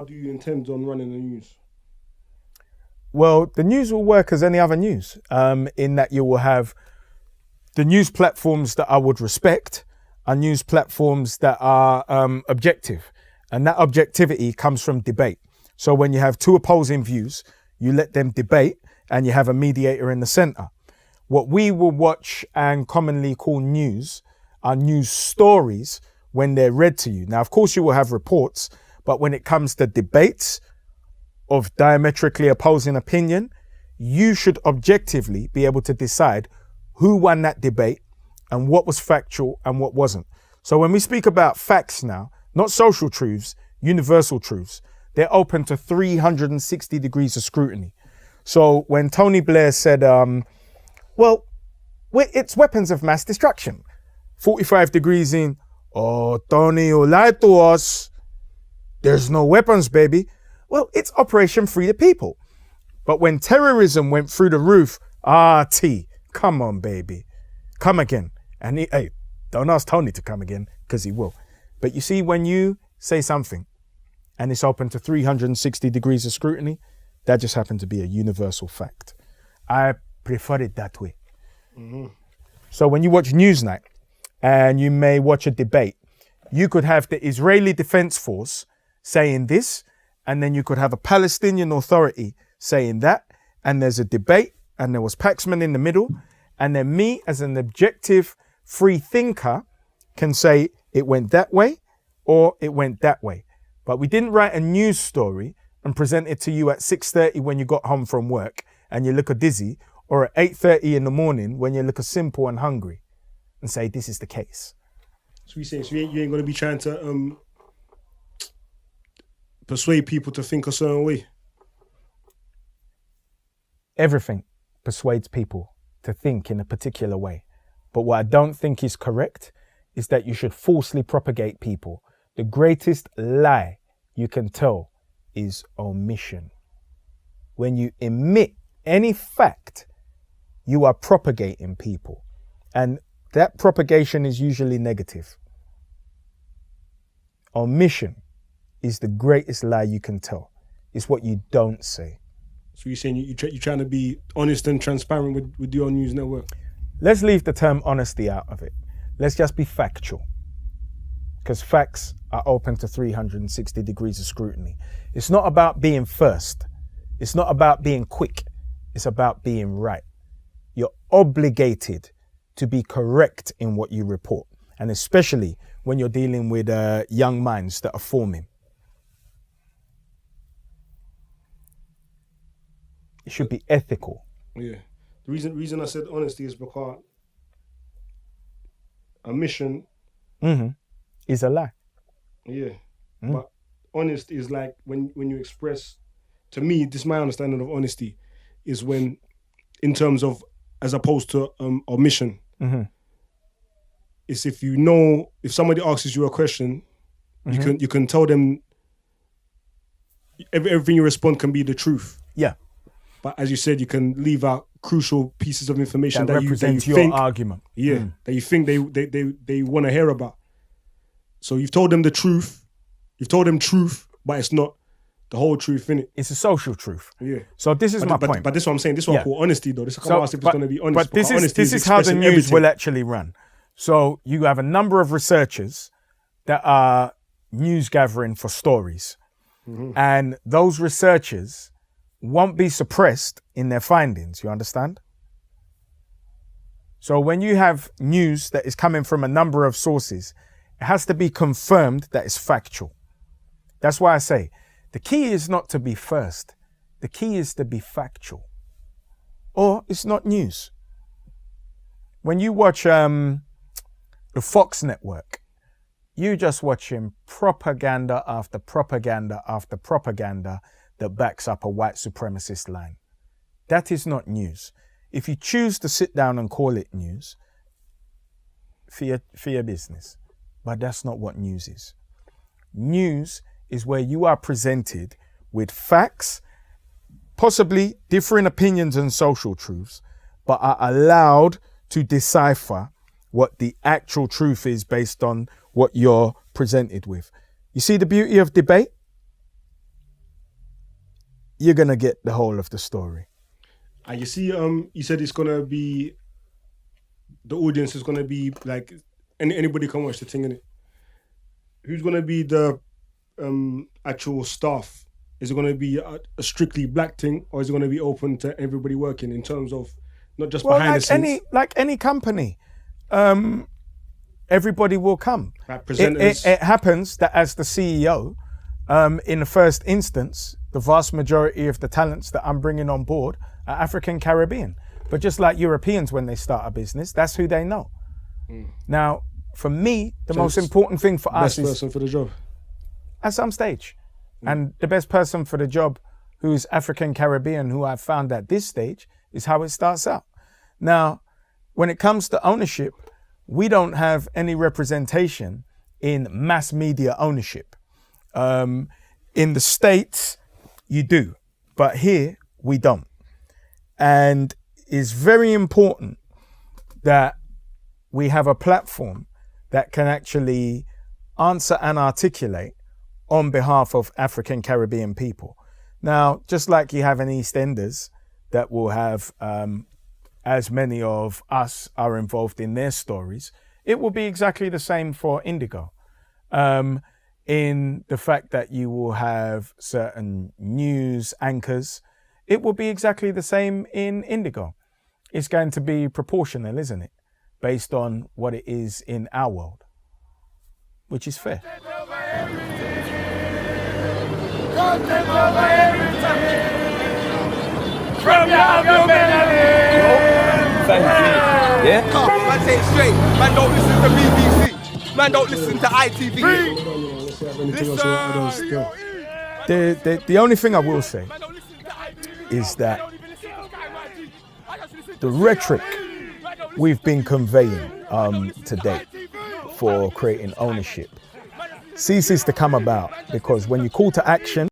do you intend on running the news? Well, the news will work as any other news, in that you will have the news platforms that I would respect are news platforms that are objective. And that objectivity comes from debate. So when you have two opposing views, you let them debate and you have a mediator in the center. What we will watch and commonly call news are news stories when they're read to you. Now, of course, you will have reports, but when it comes to debates of diametrically opposing opinion, you should objectively be able to decide who won that debate and what was factual and what wasn't. So when we speak about facts now, not social truths, universal truths, they're open to 360 degrees of scrutiny. So when Tony Blair said, well, it's weapons of mass destruction, 45 degrees in, oh, Tony, you lied to us. There's no weapons, baby. Well, it's Operation Free the People. But when terrorism went through the roof, T, come on, baby. Come again. And hey, don't ask Tony to come again, because he will. But you see, when you say something and it's open to 360 degrees of scrutiny, that just happened to be a universal fact. I prefer it that way. Mm-hmm. So when you watch Newsnight and you may watch a debate, you could have the Israeli Defense Force saying this, and then you could have a Palestinian Authority saying that, and there's a debate, and there was Paxman in the middle, and then me as an objective free thinker can say it went that way or it went that way. But we didn't write a news story and present it to you at 6:30 when you got home from work and you look a dizzy, or at 8:30 in the morning when you look a simple and hungry, and say this is the case. So you saying you ain't going to be trying to persuade people to think a certain way? Everything persuades people to think in a particular way. But what I don't think is correct is that you should falsely propagate people. The greatest lie you can tell is omission. When you omit any fact, you are propagating people. And that propagation is usually negative. Omission is the greatest lie you can tell. It's what you don't say. So you're saying you're trying to be honest and transparent with your news network? Let's leave the term honesty out of it. Let's just be factual. Because facts are open to 360 degrees of scrutiny. It's not about being first. It's not about being quick. It's about being right. You're obligated to be correct in what you report. And especially when you're dealing with young minds that are forming. It should be ethical. Yeah. The reason I said honesty is because omission is a lie. Yeah. But honest is like when you express, to me, this is my understanding of honesty, is when, in terms of, as opposed to omission, is if you know, if somebody asks you a question, you can tell them everything you respond can be the truth. Yeah. But as you said, you can leave out crucial pieces of information that represents you your think, argument. Yeah, that you think they want to hear about. So you've told them the truth. You've told them truth, but it's not the whole truth, innit? It's a social truth. Yeah. So this is my point. But this is what I'm saying. This is what I call honesty, though. This is how I ask if it's going to be honest. But this is how the news will actually run. So you have a number of researchers that are news gathering for stories. And those researchers won't be suppressed in their findings, you understand? So when you have news that is coming from a number of sources, it has to be confirmed that it's factual. That's why I say, the key is not to be first. The key is to be factual. Or it's not news. When you watch the Fox network, you just watching propaganda after propaganda after propaganda that backs up a white supremacist line. That is not news. If you choose to sit down and call it news, for your business. But that's not what news is. News is where you are presented with facts, possibly differing opinions and social truths, but are allowed to decipher what the actual truth is based on what you're presented with. You see the beauty of debate? you're gonna get the whole of the story. You see, you said it's gonna be, the audience is gonna be like anybody can watch the thing, innit? Who's gonna be the actual staff? Is it gonna be a strictly black thing, or is it gonna be open to everybody working in terms of not just behind the scenes? Like any company, everybody will come. Like presenters. It happens that as the CEO, in the first instance, the vast majority of the talents that I'm bringing on board are African Caribbean. But just like Europeans, when they start a business, that's who they know. Now, for me, the most important thing for us is best person for the job. At some stage. And the best person for the job who's African Caribbean, who I've found at this stage, is how it starts out. Now, when it comes to ownership, we don't have any representation in mass media ownership. In the States, you do, but here we don't. And it's very important that we have a platform that can actually answer and articulate on behalf of African Caribbean people. Now, just like you have in EastEnders that will have as many of us are involved in their stories, it will be exactly the same for Indigo. In the fact that you will have certain news anchors, it will be exactly the same in Indigo. It's going to be proportional, isn't it? Based on what it is in our world, which is fair. Thank you. Yeah? Man, say it straight. Man, don't listen to BBC. Man, don't listen to ITV. The only thing I will say is that the rhetoric we've been conveying to date for creating ownership ceases to come about, because when you call to action,